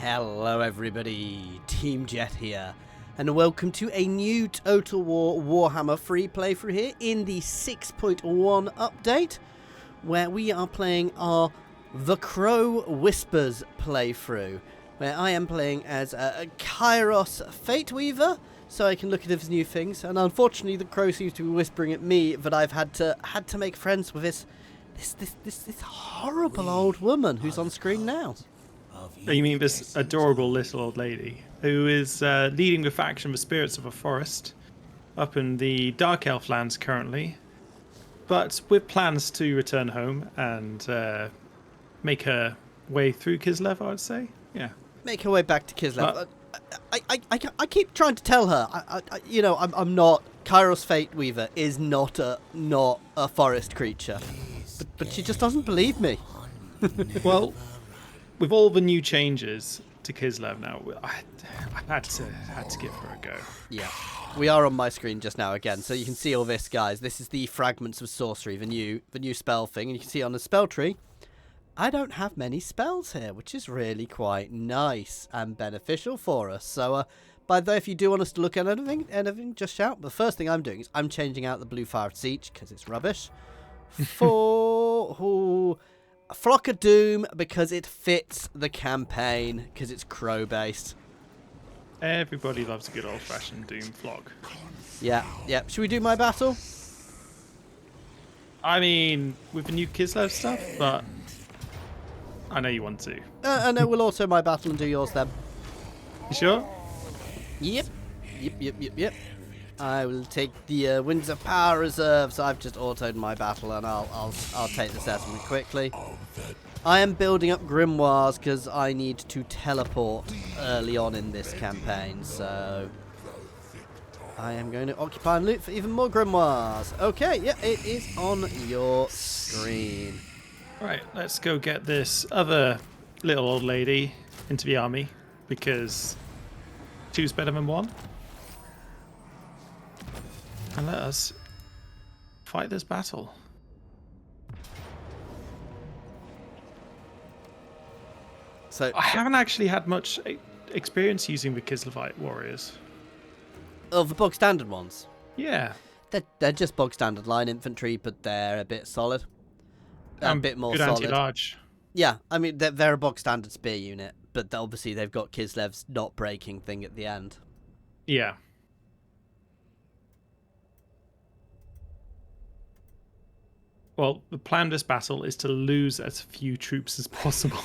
Hello everybody, Team Jet here, and welcome to a new Total War Warhammer free playthrough here in the 6.1 update, where we are playing our The Crow Whispers playthrough, where I am playing as a Kairos fatweaver, so I can look at his new things, and unfortunately the crow seems to be whispering at me that I've had to make friends with this horrible old woman who's on screen now. Oh, you mean this adorable little old lady who is leading the faction of the Spirits of a Forest up in the Dark Elf lands currently, but with plans to return home and make her way through Kislev, I would say. Yeah. Make her way back to Kislev. I keep trying to tell her, I'm not. Kairos Fateweaver is not a forest creature, but she just doesn't believe me. Well, with all the new changes to Kislev now, I had to give her a go. Yeah, we are on my screen just now again, so you can see all this, guys. This is the Fragments of Sorcery, the new spell thing, and you can see on the spell tree, I don't have many spells here, which is really quite nice and beneficial for us. So, by the way, if you do want us to look at anything, just shout. The first thing I'm doing is I'm changing out the blue fire of Tzeentch because it's rubbish for Flock of Doom because it fits the campaign because it's crow based. Everybody loves a good old-fashioned Doom flock. Yeah. Should we do my battle? I mean, with the new Kislev stuff, but I know you want to. I know we'll auto my battle and do yours then. You sure? Yep. I will take the Winds of Power reserve, so I've just autoed my battle, and I'll take the settlement quickly. I am building up grimoires because I need to teleport early on in this campaign, so I am going to occupy and loot for even more grimoires. Okay, yeah, it is on your screen. Right, let's go get this other little old lady into the army, because two's better than one. And let us fight this battle. So I haven't actually had much experience using the Kislevite warriors. Oh, the bog standard ones? Yeah. They're just bog standard line infantry, but they're a bit solid. They're a bit more good solid. Anti-large. Yeah, I mean, they're a bog standard spear unit, but obviously they've got Kislev's not breaking thing at the end. Yeah. Well, the plan of this battle is to lose as few troops as possible.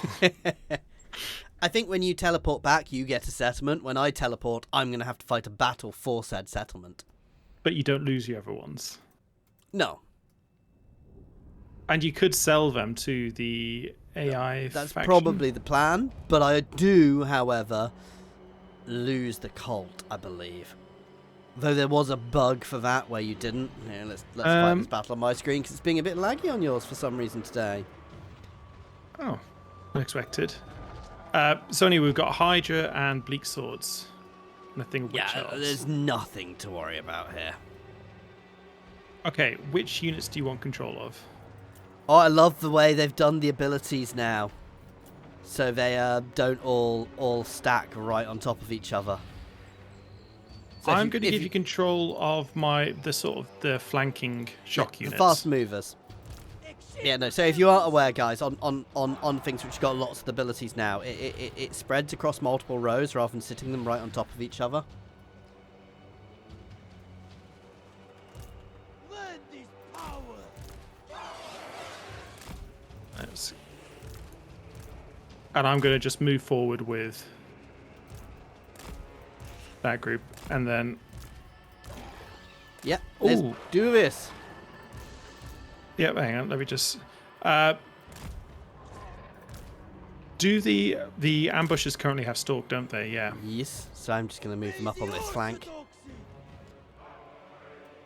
I think when you teleport back, you get a settlement. When I teleport, I'm going to have to fight a battle for said settlement. But you don't lose your other ones. No. And you could sell them to the AI That's faction. probably the plan, but I do, however, lose the cult, I believe. Though there was a bug for that where you didn't. Yeah, let's fight this battle on my screen because it's being a bit laggy on yours for some reason today. Oh, unexpected. So anyway, we've got Hydra and Bleak Swords. Nothing of Witch Elves. There's nothing to worry about here. Okay, which units do you want control of? Oh, I love the way they've done the abilities now. So they don't all stack right on top of each other. So I'm going to give you control of the flanking shock units. The fast movers. Yeah, no, so if you aren't aware, guys, on things which got lots of abilities now, it spreads across multiple rows rather than sitting them right on top of each other. And I'm going to just move forward with that group, and then... Yep, let's do this. Yep, hang on, let me just... do the ambushes currently have stalk, don't they? Yeah. Yes, so I'm just going to move them up on this flank.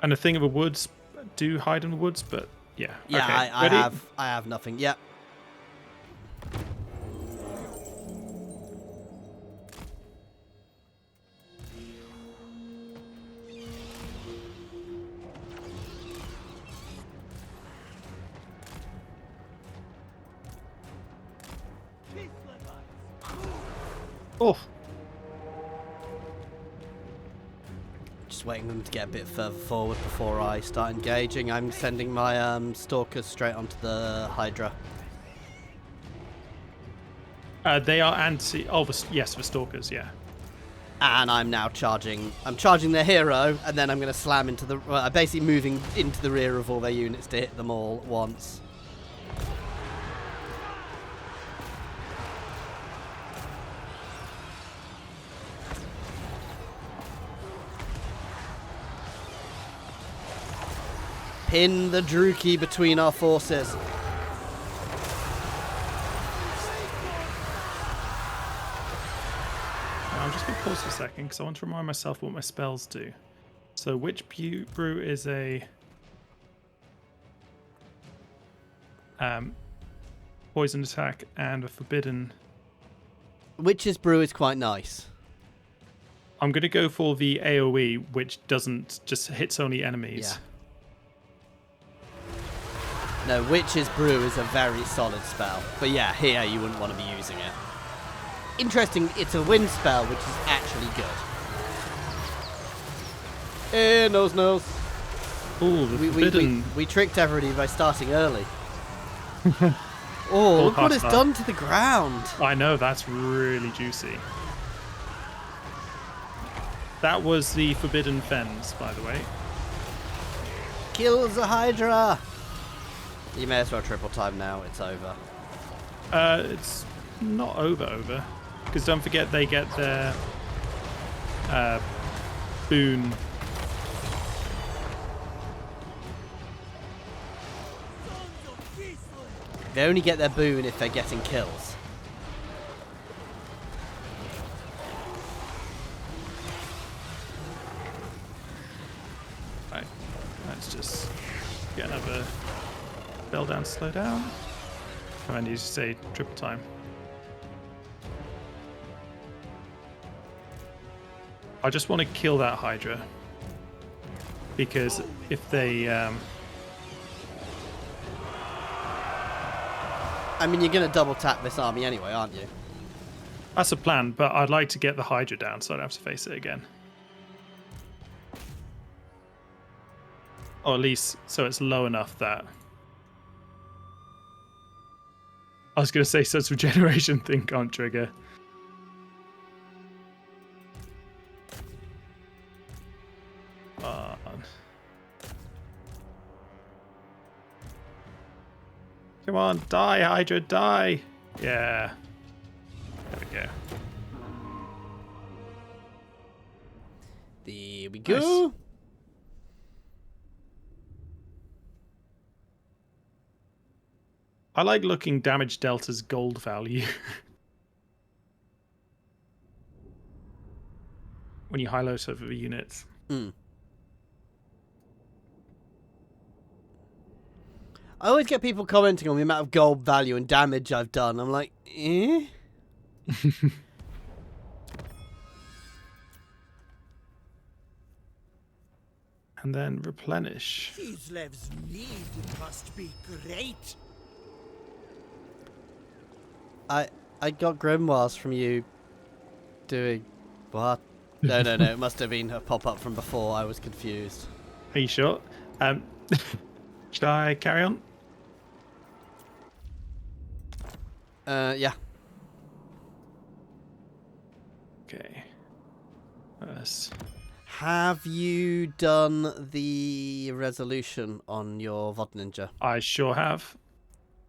And the thing of the woods do hide in the woods, but yeah. Yeah, okay. I have nothing. Yep. Oh, Just waiting for them to get a bit further forward before I start engaging. I'm sending my stalkers straight onto the Hydra. they are anti. Oh, yes, for stalkers, yeah. And I'm now charging. I'm charging their hero, and then I'm going to slam into the... Well, I'm basically moving into the rear of all their units to hit them all at once. Pin the Druki between our forces. I'm just going to pause for a second because I want to remind myself what my spells do. So which brew is a poison attack and a forbidden? Witch's Brew is quite nice. I'm going to go for the AoE, which doesn't just hits only enemies. Yeah. No, Witch's Brew is a very solid spell. But yeah, here you wouldn't want to be using it. Interesting, it's a wind spell, which is actually good. Nose. Ooh, the forbidden. We tricked everybody by starting early. Oh, look what it's done to the ground. I know, that's really juicy. That was the Forbidden Fens, by the way. Kills the Hydra. You may as well triple time now, it's over. It's not over. Because don't forget they get their boon. They only get their boon if they're getting kills. Right, let's just get another bell down, slow down. I need to say triple time. I just want to kill that Hydra. Because if they... I mean, you're going to double tap this army anyway, aren't you? That's a plan, but I'd like to get the Hydra down so I don't have to face it again. Or at least so it's low enough that... I was going to say so it's regeneration thing can't trigger. Come on, die, Hydra, die! Yeah. There we go. There we go. Nice. I like looking damage delta's gold value. When you highlight over the units. Mm. I always get people commenting on the amount of gold value and damage I've done. I'm like, eh? And then replenish. Kislev's need must be great. I got grimoires from you doing what? No, it must have been a pop-up from before. I was confused. Are you sure? Should I carry on? Yeah. Okay. Have you done the resolution on your VOD Ninja? I sure have.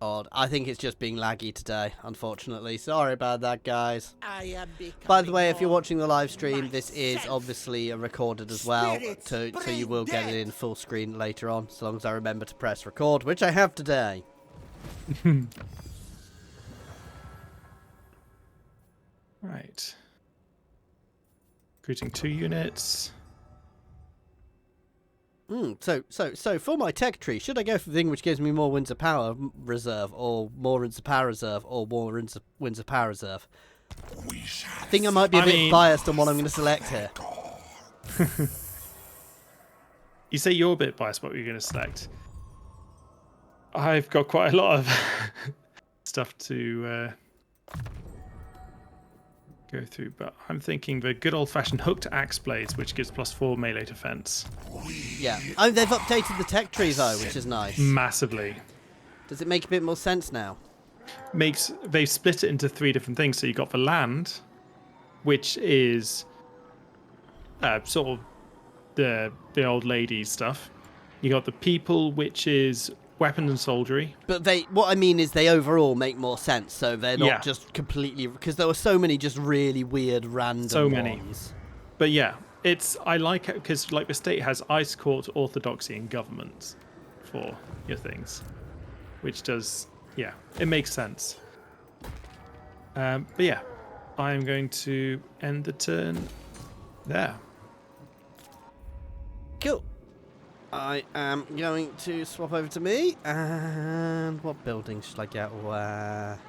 Odd. I think it's just being laggy today, unfortunately. Sorry about that, guys. I am By the way, if you're watching the live stream, this is obviously recorded as well, so you will get it in full screen later on, so long as I remember to press record, which I have today. Right. Recruiting 2 units. So for my tech tree, should I go for the thing which gives me more Winds of Power reserve, or more Winds of Power reserve, or more Winds of Power reserve? I think I might be a bit biased on what I'm going to select here. You say you're a bit biased what you're going to select. I've got quite a lot of stuff to go through, but I'm thinking the good old-fashioned hooked axe blades, which gives +4 melee defense. Yeah. Oh, they've updated the tech tree though, which is nice. Massively. Does it make a bit more sense now? They've split it into 3 different things. So you got the land, which is sort of the old lady stuff. You got the people, which is weapons and soldiery. But what I mean is they overall make more sense, so they're not Yeah. just completely, because there were so many just really weird random ones. But yeah, I like it because like the state has ice court, orthodoxy, and government for your things, which does it makes sense. But yeah, I'm going to end the turn there. Cool. I am going to swap over to me, and what building should I get where?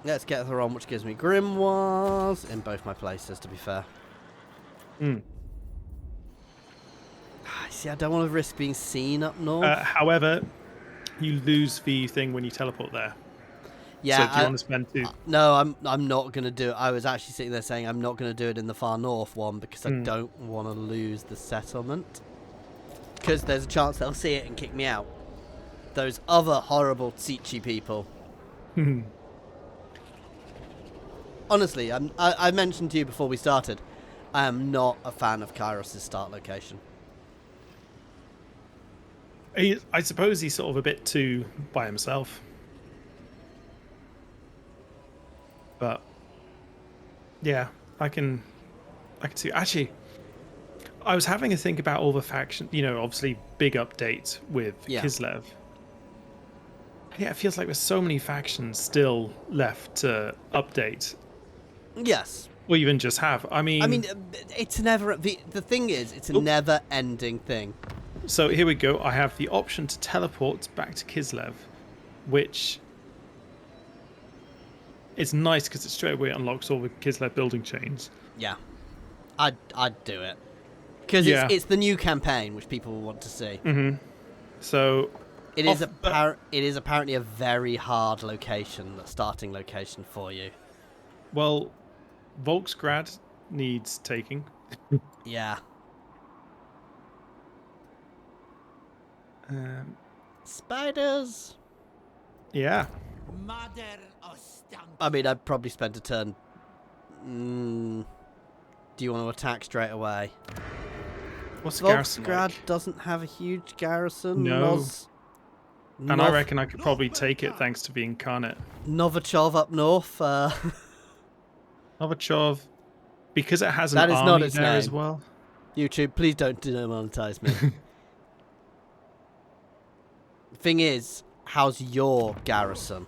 Let's get her on, which gives me grimoires in both my places, to be fair. See, I don't want to risk being seen up north. However, you lose the thing when you teleport there. Yeah, so do you want to spend 2? No, I'm not going to do it. I was actually sitting there saying I'm not going to do it in the far north one because I don't want to lose the settlement. Because there's a chance they'll see it and kick me out. Those other horrible Tzeentch people. Honestly, I mentioned to you before we started, I am not a fan of Kairos' start location. I suppose he's sort of a bit too by himself. But yeah, I can see. Actually, I was having a think about all the factions. Obviously big update with Kislev. Yeah, it feels like there's so many factions still left to update. Yes. Or even just have. I mean, it's never. The thing is, it's a never-ending thing. So here we go. I have the option to teleport back to Kislev, which is nice because it straight away unlocks all the Kislev building chains. Yeah, I'd do it because it's the new campaign which people will want to see. So it is apparently a very hard location, starting location for you. Well, Volksgrad needs taking. Yeah. Spiders. Mother Ostankya. I mean, I'd probably spend a turn. Do you want to attack straight away? What's the garrison Volksgrad like? doesn't have a huge garrison. No. And I reckon I could probably take it thanks to the incarnate. Novachov up north. Novachov, because it has an That is army not its there name. as well. YouTube, please don't demonetize me. Thing is, how's your garrison?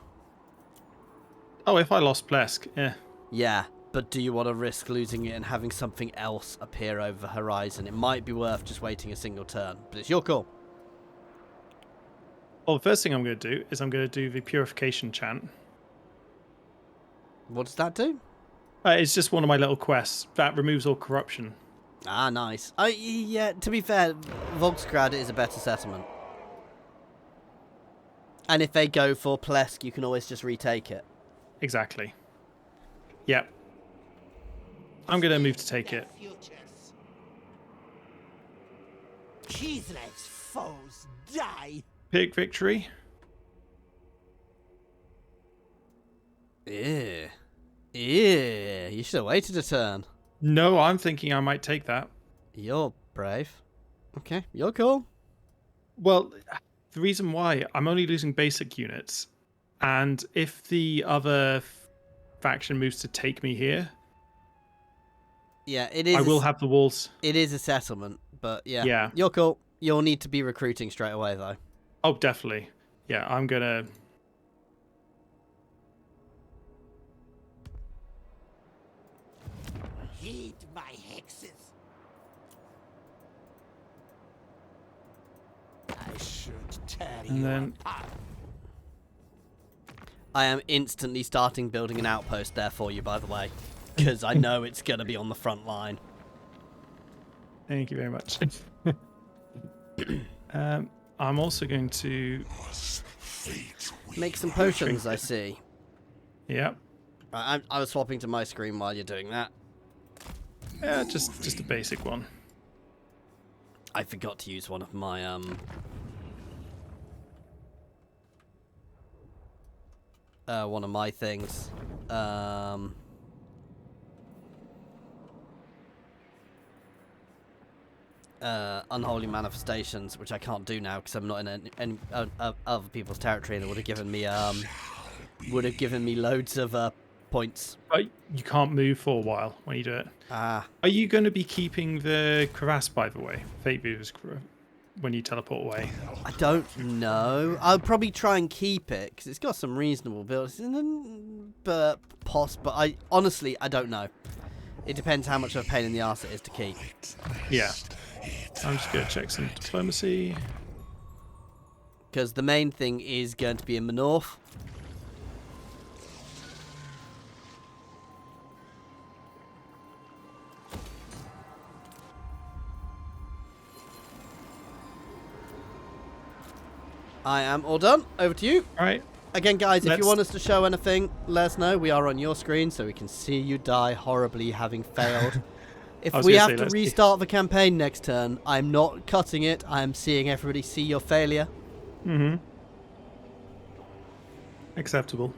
Oh, if I lost Plesk, yeah. Yeah, but do you want to risk losing it and having something else appear over the horizon? It might be worth just waiting a single turn, but it's your call. Well, the first thing I'm going to do is I'm going to do the purification chant. What does that do? It's just one of my little quests that removes all corruption. Ah, nice. Yeah, to be fair, Volksgrad is a better settlement. And if they go for Plesk, you can always just retake it. Exactly. Yep. I'm going to move to take it. Kislev's foes die. Pick victory. Yeah. You should have waited a turn. No, I'm thinking I might take that. You're brave. Okay, you're cool. Well, the reason why, I'm only losing basic units. And if the other faction moves to take me here, yeah, it is. I will have the walls. It is a settlement, but yeah. Yeah. You're cool. You'll need to be recruiting straight away, though. Oh, definitely. Yeah, I'm going to... Heed my hexes. I should tear And you then- apart. I am instantly starting building an outpost there for you, by the way, because I know it's going to be on the front line. Thank you very much. I'm also going to Make some potions, I see. Yeah. I was swapping to my screen while you're doing that. Yeah, just a basic one. I forgot to use one of my things. Unholy manifestations, which I can't do now because I'm not in any other people's territory, and it would have given me loads of points. But you can't move for a while when you do it. Ah. Are you going to be keeping the crevasse, by the way? Fatweaver's when you teleport away? I don't know. I'll probably try and keep it because it's got some reasonable builds, but I honestly I don't know. It depends how much of a pain in the arse it is to keep. Yeah. I'm just going to check some diplomacy. Because the main thing is going to be in the north. I am all done. Over to you. All right. Again, guys, if you want us to show anything, let us know. We are on your screen, so we can see you die horribly having failed. If we have to restart the campaign next turn, I'm not cutting it. I'm seeing everybody see your failure. Mm-hmm. Acceptable.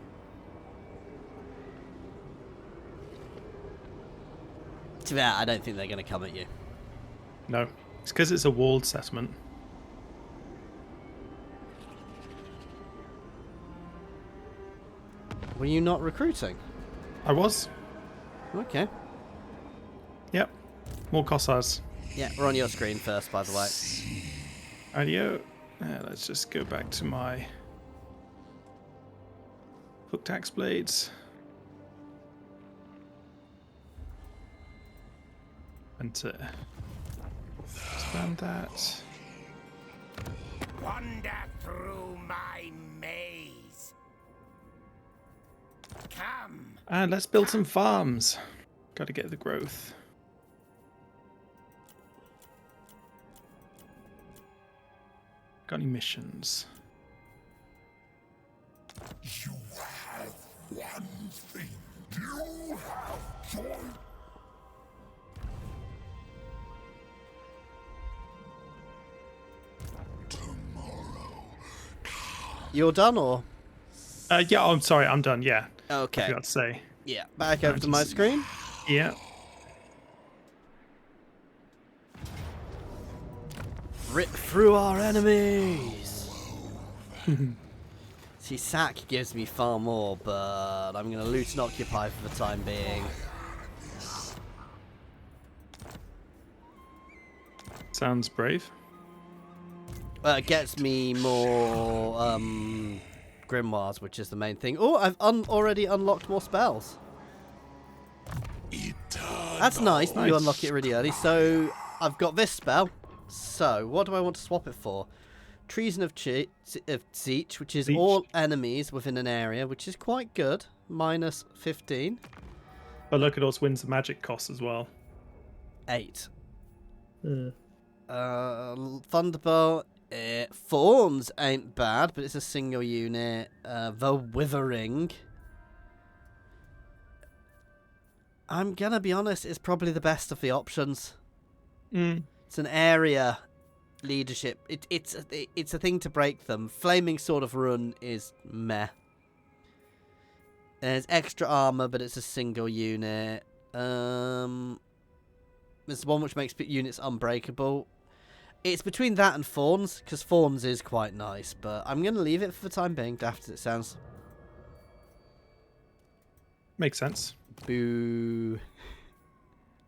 To that, I don't think they're going to come at you. No. It's because it's a walled settlement. Were you not recruiting? I was. Okay. Yep. More Cossars. Yeah, we're on your screen first, by the way. Radio. Let's just go back to my hooked axe blades. And to expand that. Wander through my maze. Come. And let's build some farms. Got to get the growth. Got any missions? You have one thing. You have joy. Tomorrow. You're done, or? Yeah, I'm sorry, I'm done, yeah. Okay. I forgot to say. Yeah, back over to my screen. Yeah. Rip through our enemies. See, sack gives me far more, but I'm going to loot and occupy for the time being. Sounds brave. It gets me more grimoires, which is the main thing. Oh, I've already unlocked more spells. That's nice that you unlock it really early. So I've got this spell. So what do I want to swap it for? Treason of Tzeentch, which is all enemies within an area, which is quite good. Minus 15. But look, it also wins the magic cost as well. 8. Thunderbolt. Thorns ain't bad, but it's a single unit. The Withering. I'm gonna be honest, it's probably the best of the options. It's an area leadership. It's a thing to break them. Flaming Sword of Run is meh. There's extra armor, but it's a single unit. There's one which makes units unbreakable. It's between that and Thorns, because Thorns is quite nice, but I'm going to leave it for the time being, daft as it sounds. Makes sense. Boo.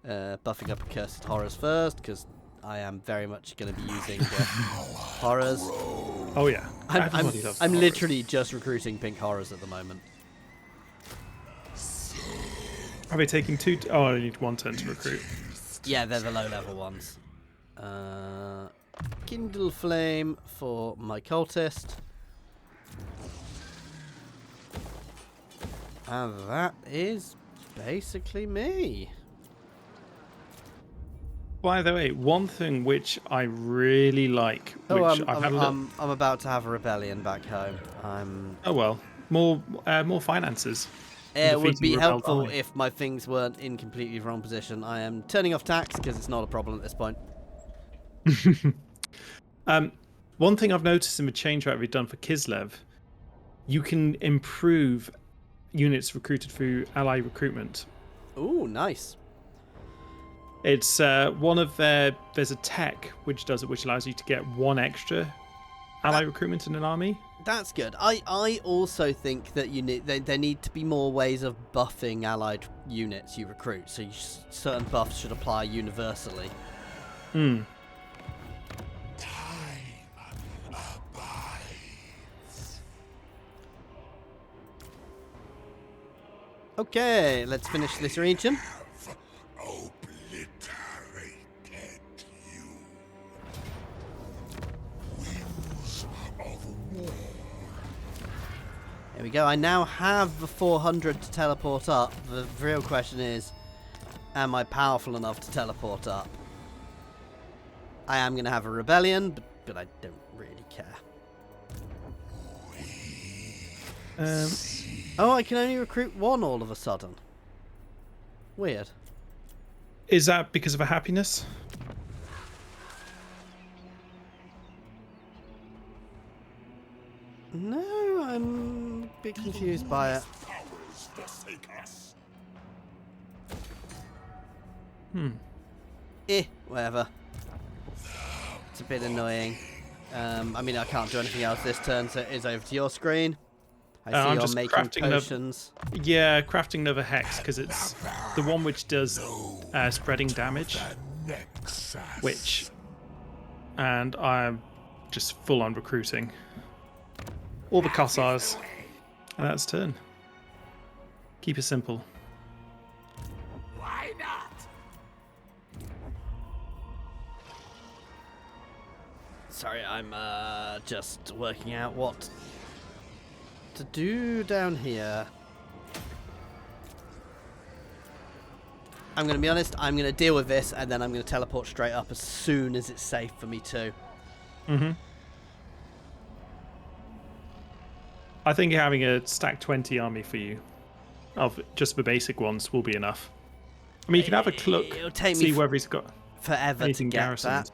Buffing up Accursed Horrors first, because I am very much going to be using the Horrors. Oh yeah. I'm literally just recruiting pink Horrors at the moment. Are we taking 2? Oh, I need 1 turn to recruit. Yeah, they're the low level ones. Kindle Flame for my cultist. And that is basically me. By the way, one thing which I really like, which Oh, I've had a little... I'm about to have a rebellion back home. Oh well, more finances. It would Defeating be the rebel helpful army. if my things weren't in completely wrong position. I am turning off tax because it's not a problem at this point. One thing I've noticed in the change that we've done for Kislev, you can improve units recruited through ally recruitment. Ooh, nice. It's one of their. There's a tech which does it, which allows you to get one extra ally recruitment in an army. That's good. I also think that there need to be more ways of buffing allied units you recruit. So certain buffs should apply universally. Hmm. Okay, let's finish this region. Obliterated you. Wings of war. There we go. I now have the 400 to teleport up. The real question is, am I powerful enough to teleport up? I am going to have a rebellion, but I don't really care. Oh, I can only recruit one all of a sudden. Weird. Is that because of a happiness? No, I'm a bit confused by it. Powers forsake us. Whatever. It's a bit annoying. I mean, I can't do anything else this turn, so it is over to your screen. I see I'm you're just making crafting potions. Yeah, crafting another hex because it's the one which does spreading damage. And I'm just full on recruiting all the Kossars, and that's turn. Keep it simple. Why not? Sorry, I'm just working out what to do down here. I'm going to be honest, I'm going to deal with this and then I'm going to teleport straight up as soon as it's safe for me to. Mm-hmm. I think having a stack 20 army for you, of just the basic ones, will be enough. I mean, you can have a look, It'll take see me whether he's got forever to anything get garrisoned. that.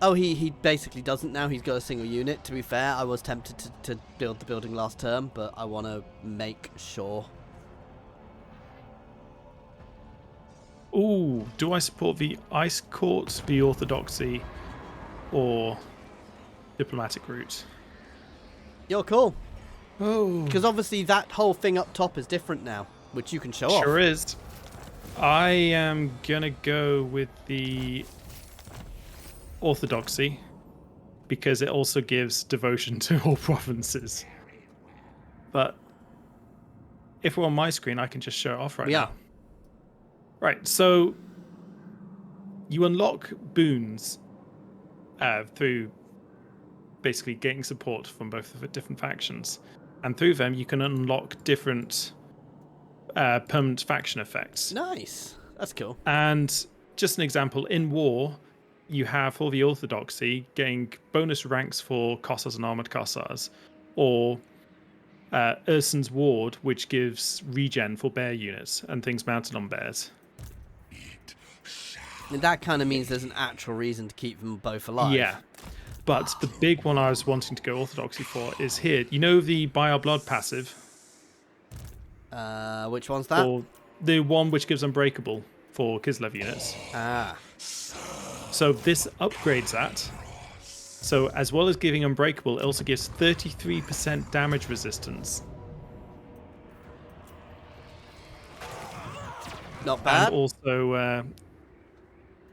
Oh, he basically doesn't now. He's got a single unit. To be fair, I was tempted to build the building last term, but I want to make sure. Ooh, do I support the Ice Court, the Orthodoxy, or diplomatic route? You're cool. Oh, Because obviously that whole thing up top is different now, which you can show off. sure is. I am gonna go with the Orthodoxy because it also gives devotion to all provinces. But if we're on my screen, I can just show it off right now. Right, so you unlock boons through basically getting support from both of the different factions. And through them, you can unlock different permanent faction effects. Nice. That's cool. And just an example, in war, you have for the Orthodoxy getting bonus ranks for Kossars and Armored Kossars, or Ursun's Ward, which gives regen for bear units and things mounted on bears. And that kind of means there's an actual reason to keep them both alive. Yeah. But the big one I was wanting to go Orthodoxy for is here. You know the Buy Our Blood passive? Which one's that? Or the one which gives Unbreakable for Kislev units. Ah. So this upgrades that. So as well as giving Unbreakable, it also gives 33% damage resistance. Not bad. And also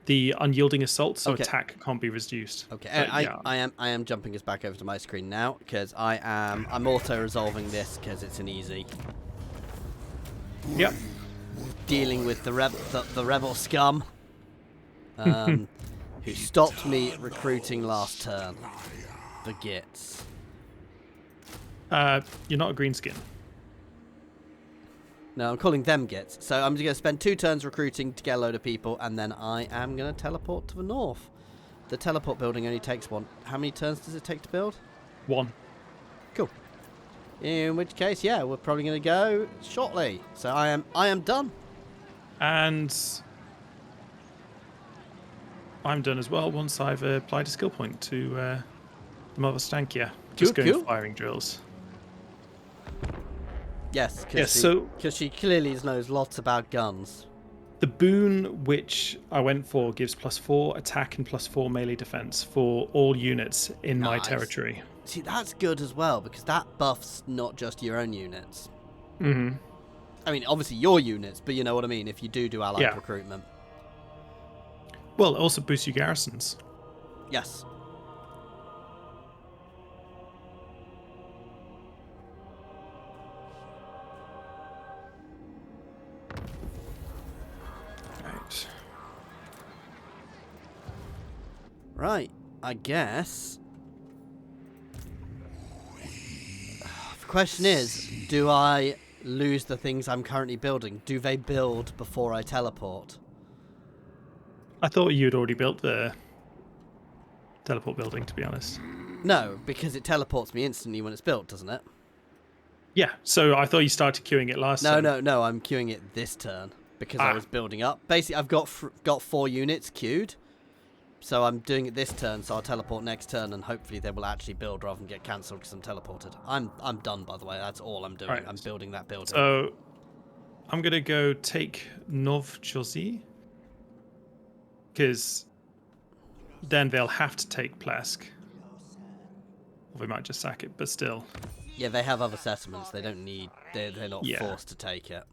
the Unyielding Assault, so Okay. attack can't be reduced. Okay, But, I am jumping us back over to my screen now because I'm auto resolving this because it's an easy. Yep. Dealing with the rebel scum, who stopped me recruiting last turn. The gits. You're not a greenskin. No, I'm calling them gits. So I'm going to spend 2 turns recruiting to get a load of people, and then I am going to teleport to the north. The teleport building only takes 1. How many turns does it take to build? 1. Cool. In which case, yeah, we're probably going to go shortly. So I am done. And I'm done as well once I've applied a skill point to the Mother Ostankya. Just going firing drills. Yes, Yes, because she clearly knows lots about guns. The boon which I went for gives +4 attack and +4 melee defense for all units in my territory. See, that's good as well, because that buffs not just your own units. Mm-hmm. I mean, obviously your units, but you know what I mean, if you do allied recruitment. Well, it also boosts your garrisons. Yes. Right, I guess. The question is, do I lose the things I'm currently building? Do they build before I teleport? I thought you'd already built the teleport building, to be honest. No, because it teleports me instantly when it's built, doesn't it? Yeah, so I thought you started queuing it last time. No, I'm queuing it this turn because I was building up. Basically, I've got 4 units queued. So I'm doing it this turn, so I'll teleport next turn, and hopefully they will actually build rather than get cancelled because I'm teleported. I'm done, by the way. That's all I'm doing. Right. I'm building that building. So I'm going to go take Novchozy, because then they'll have to take Plesk. Or we might just sack it, but still. Yeah, they have other settlements. They don't need... They're not forced to take it.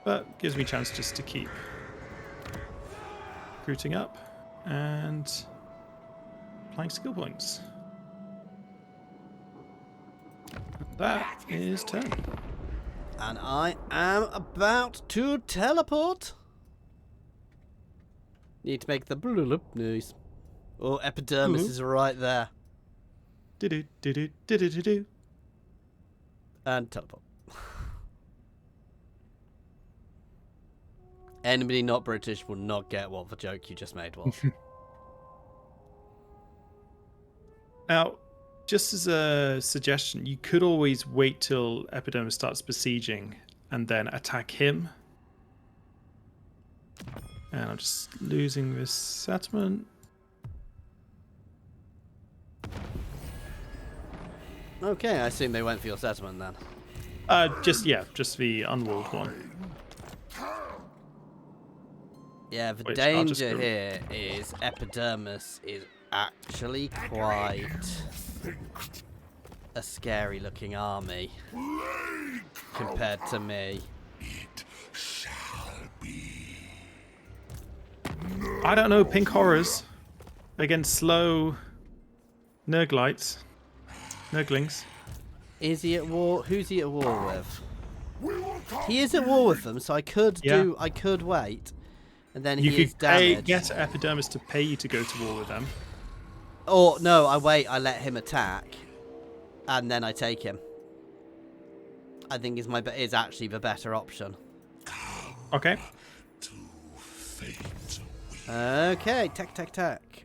But gives me a chance just to keep recruiting up and applying skill points. That is turn. And I am about to teleport. Need to make the blullup noise. Oh, epidermis is right there. Do-do-do-do-do-do-do. And teleport. Anybody not British will not get what the joke you just made was. Now, just as a suggestion, you could always wait till Epidermis starts besieging and then attack him. And I'm just losing this settlement. Okay, I assume they went for your settlement then. Just the unwalled one. Yeah, the danger here is Epidermis is actually quite a scary looking army compared to me. It shall be. I don't know, pink horrors against slow Nurglings. Is he at war? Who's he at war with? He is at war with them, so I could wait. And then you he is damaged. Get Epidermis to pay you to go to war with them. Or no, I wait. I let him attack, and then I take him. I think is actually the better option. Okay. Okay, tack.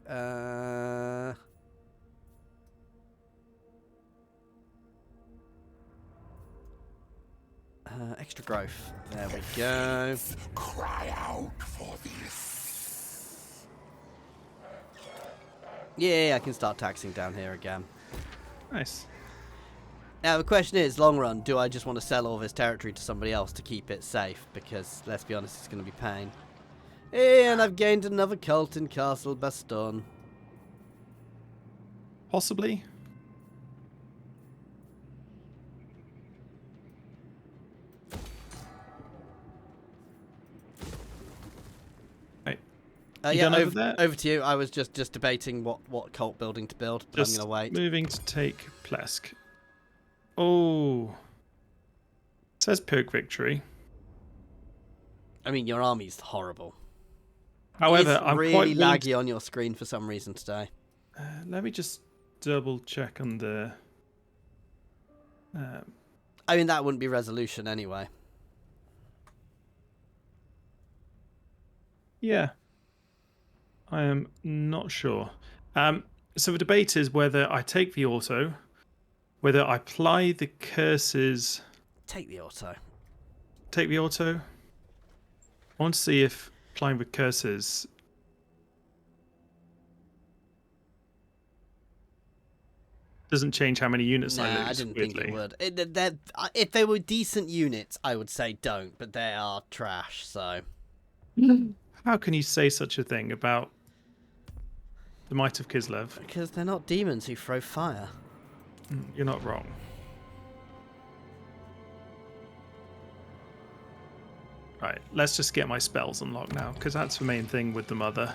Extra growth. There we go. Cry out for this. Yeah, I can start taxing down here again. Nice. Now the question is, long run, do I just want to sell all this territory to somebody else to keep it safe? Because let's be honest, it's going to be pain. And I've gained another cult in Castle Baston. Possibly. Over to you. I was just debating what cult building to build, but I'm going to wait. Moving to take Plesk. Oh. It says Pyrrhic Victory. I mean, your army's horrible. However, it's I'm really quite laggy on your screen for some reason today. Let me just double check on the... I mean, that wouldn't be resolution anyway. Yeah. I am not sure. So the debate is whether I take the auto, whether I apply the curses... Take the auto. Take the auto? I want to see if applying the curses... doesn't change how many units I lose. I didn't weirdly. think it would. If they were decent units, I would say don't, but they are trash, so... How can you say such a thing about the Might of Kislev? Because they're not demons who throw fire. You're not wrong. Right, let's just get my spells unlocked now, because that's the main thing with the Mother.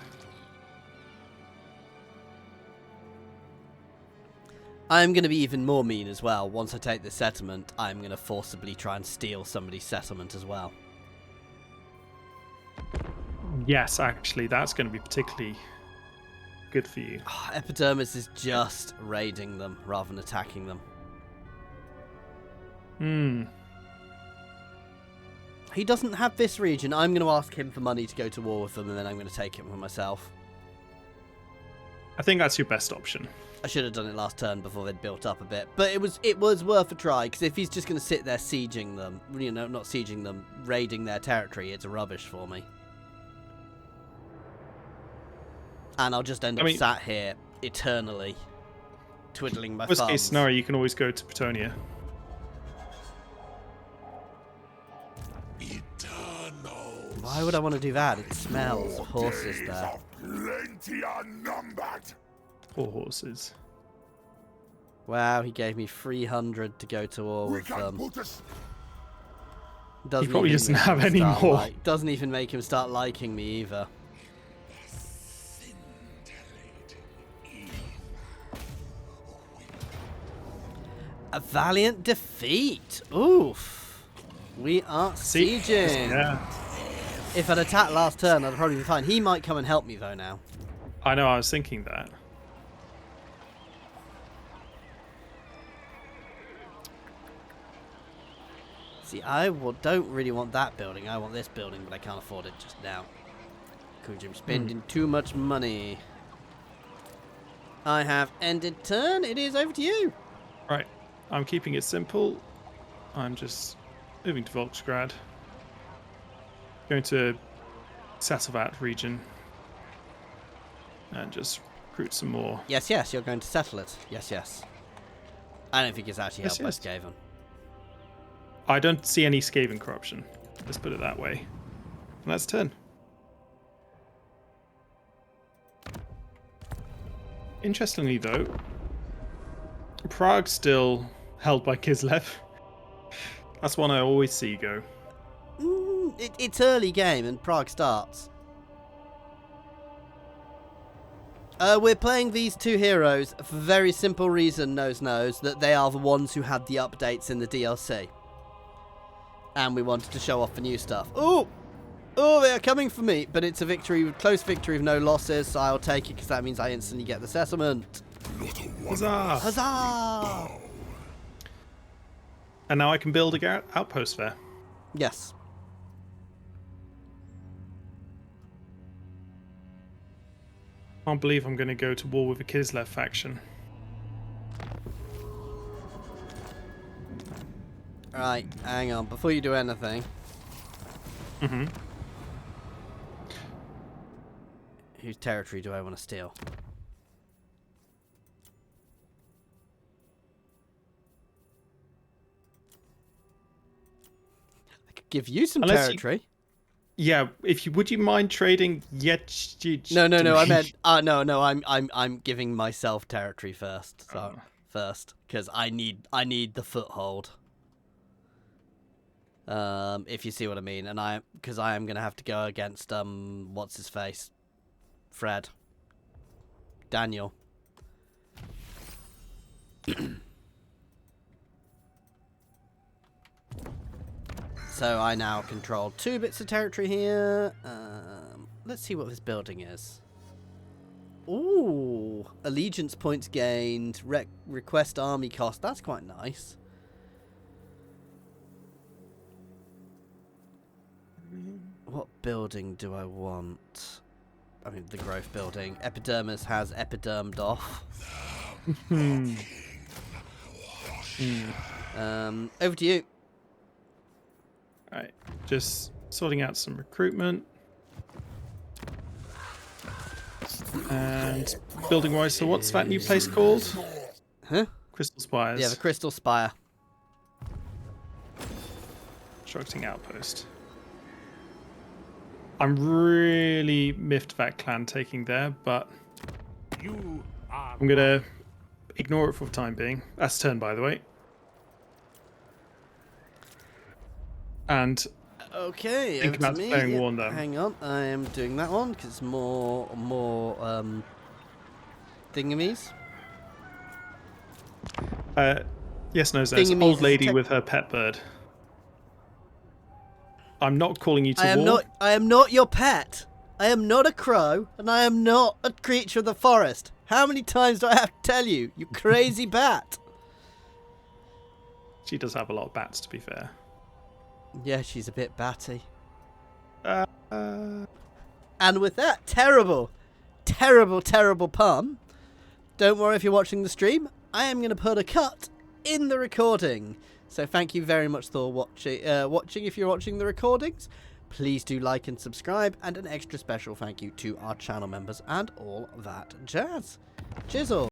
I'm going to be even more mean as well. Once I take this settlement, I'm going to forcibly try and steal somebody's settlement as well. Yes, actually, that's going to be particularly good for you. Epidermis is just raiding them rather than attacking them. He doesn't have this region. I'm going to ask him for money to go to war with them, and then I'm going to take it for myself. I think that's your best option. I should have done it last turn before they'd built up a bit. But it was worth a try, because if he's just going to sit there sieging them, you know, not sieging them, raiding their territory, it's rubbish for me. And I'll just end up sat here eternally, twiddling my thumbs. Worst case scenario, you can always go to Bretonia. Why would I want to do that? It smells of horses there. Plenty unnumbered. Poor horses. Wow, he gave me 300 to go to war with them. He probably doesn't have any more. Doesn't even make him start liking me either. A valiant defeat. Oof. We are sieging. Yeah. If I'd attacked last turn, I'd probably be fine. He might come and help me, though, now. I know, I was thinking that. See, don't really want that building. I want this building, but I can't afford it just now. Because I'm spending too much money. I have ended turn. It is over to you. Right. I'm keeping it simple. I'm just moving to Volksgrad. Going to Sasavat region. And just recruit some more. Yes, yes, you're going to settle it. Yes, yes. I don't think it's actually helped by Skaven. I don't see any Skaven corruption. Let's put it that way. And that's turn. Interestingly, though, Prague's still held by Kislev. That's one I always see go. It's early game and Prague starts. We're playing these two heroes for a very simple reason, knows that they are the ones who had the updates in the DLC. And we wanted to show off the new stuff. Oh, they are coming for me, but it's a victory, close victory with no losses, so I'll take it because that means I instantly get the settlement. Huzzah! Huzzah! And now I can build a outpost there. Yes. Can't believe I'm going to go to war with the Kislev faction. Right, hang on. Before you do anything. Whose territory do I want to steal? I could give you some territory. Yeah, would you mind trading yet? No. I meant no. I'm giving myself territory first. So first, because I need the foothold. If you see what I mean, and because I am gonna have to go against what's his face, Fred, Daniel. So I now control 2 bits of territory here. Let's see what this building is. Ooh, allegiance points gained. Request army cost. That's quite nice. What building do I want? I mean, the growth building. Epidermis has epidermed off. Over to you. Right, just sorting out some recruitment. And building wise, so what's that new place called? Huh? Crystal Spires. Yeah, the Crystal Spire. Constructing outpost. I'm really miffed about clan taking there, but You are I'm gonna ignore it for the time being. That's turn, by the way. And Okay, think over to about me. declaring Yep, war on them. hang on, I am doing that one because it's more thingamies. Yes, no, there's Thingamies old is lady tech- with her pet bird. I'm not calling you to I war. am not your pet. I am not a crow, and I am not a creature of the forest. How many times do I have to tell you, you crazy bat? She does have a lot of bats, to be fair. Yeah, she's a bit batty. Uh, And with that terrible pun, don't worry if you're watching the stream. I am going to put a cut in the recording. So thank you very much for watching. If you're watching the recordings, please do like and subscribe, and an extra special thank you to our channel members and all that jazz. Cheers all.